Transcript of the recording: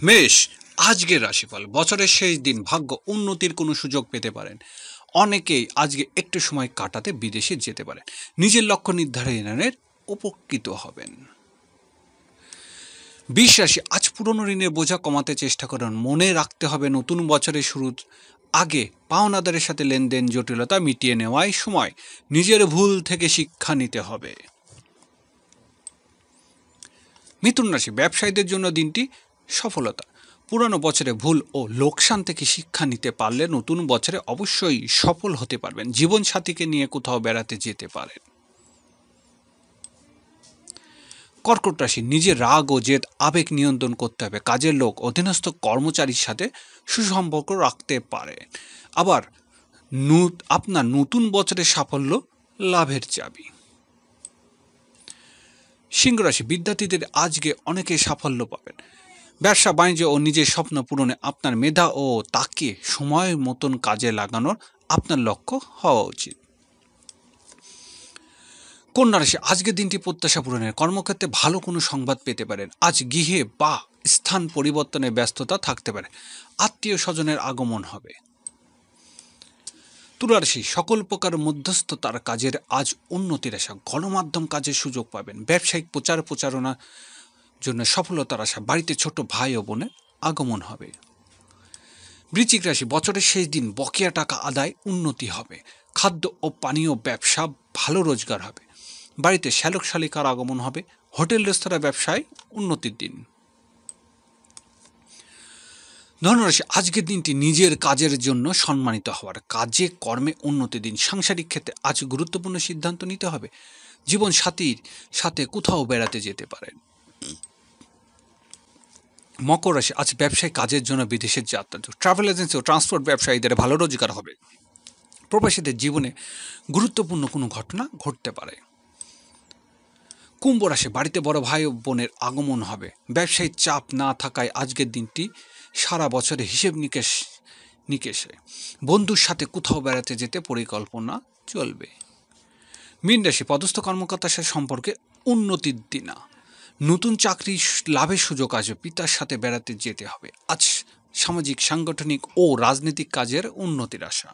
মেষ, আজকের রাশিফল। বছরের শেষ দিন, ভাগ্য উন্নতির কোনো সুযোগ পেতে পারেন। অনেকেই আজকে একটু সময় কাটাতে বিদেশে যেতে পারেন। নিজের লক্ষ্য নির্ধারণের উপকৃত হবেন। বৃষ রাশি, আজ পুরনো ঋণের বোঝা কমাতে চেষ্টা করুন। মনে রাখতে হবে নতুন বছরের শুরুর আগে পাওনাদারের সাথে লেনদেন জটিলতা মিটিয়ে নেওয়াই সময়। নিজের ভুল থেকে শিক্ষা নিতে হবে। মিথুন রাশি, ব্যবসায়ীদের জন্য দিনটি সফলতা। পুরানো বছরে ভুল ও লোকসান থেকে শিক্ষা নিতে পারলে নতুন বছরে অবশ্যই সফল হতে পারবেন। জীবন সাথীকে নিয়ে কোথাও বেড়াতে যেতে পারেন। কর্কট রাশি, নিজের রাগ ও জেদ আবেগ নিয়ন্ত্রণ করতে হবে। কাজের লোক অধীনস্থ কর্মচারীর সাথে সুসম্পর্ক রাখতে পারে। আবার আপনার নতুন বছরের সাফল্য লাভের চাবি। সিংহ রাশি, বিদ্যার্থীদের আজকে অনেকে সাফল্য পাবেন। ব্যবসা বাণিজ্য ও নিজের স্বপ্ন পূরণে আপনার মেধা ও তাকে সময় মতন কাজে লাগানোর আপনার লক্ষ্য হওয়া উচিত। কন্যা রাশি, আজকের দিনটি প্রত্যাশা পূরণের। কর্মক্ষেত্রে ভালো কোনো সংবাদ পেতে পারেন। আজ গৃহে বা স্থান পরিবর্তনে ব্যস্ততা থাকতে পারে। আত্মীয় স্বজনের আগমন হবে। তুলা রাশি, সকল প্রকার মধ্যস্থতার কাজের আজ উন্নতির আশা। গণমাধ্যম কাজের সুযোগ পাবেন। ব্যবসায়িক প্রচারণার জন্য সফলতার আশা। বাড়িতে ছোট ভাই ও বোনের আগমন হবে। বৃশ্চিক রাশি, বছরের শেষ দিন বকেয়া টাকা আদায় উন্নতি হবে। খাদ্য ও পানীয় ব্যবসা ভালো রোজগার হবে। বাড়িতে শ্যালক শালিকার আগমন হবে। হোটেল রেস্তোরাঁ ব্যবসায় উন্নতির দিন। ধনুরাশি, আজকের দিনটি নিজের কাজের জন্য সম্মানিত হওয়ার। কাজে কর্মে উন্নতি দিন। সাংসারিক ক্ষেত্রে আজ গুরুত্বপূর্ণ সিদ্ধান্ত নিতে হবে। জীবন সাথীর সাথে কোথাও বেড়াতে যেতে পারেন। মকর রাশি, আজ ব্যবসায়িক কাজের জন্য বিদেশের যাত্রা। ট্রাভেল এজেন্সি ও ট্রান্সপোর্ট ব্যবসায়ীদের ভালো রোজগার হবে। প্রবাসীদের জীবনে গুরুত্বপূর্ণ কোনো ঘটনা ঘটতে পারে। কুম্ভ রাশি, বাড়িতে বড় ভাই ও বোনের আগমন হবে। ব্যবসায়িক চাপ না থাকায় আজকের দিনটি সারা বছরে হিসেব নিকেশে। বন্ধুর সাথে কোথাও বেড়াতে যেতে পরিকল্পনা চলবে। মীন রাশি, পদস্থ কর্মকর্তার সাথে সম্পর্কে উন্নতির দিনা। নতুন চাকরি লাভের সুযোগ আসবে। পিতার সাথে বেড়াতে যেতে হবে। আজ সামাজিক, সাংগঠনিক ও রাজনৈতিক কাজের উন্নতির আশা।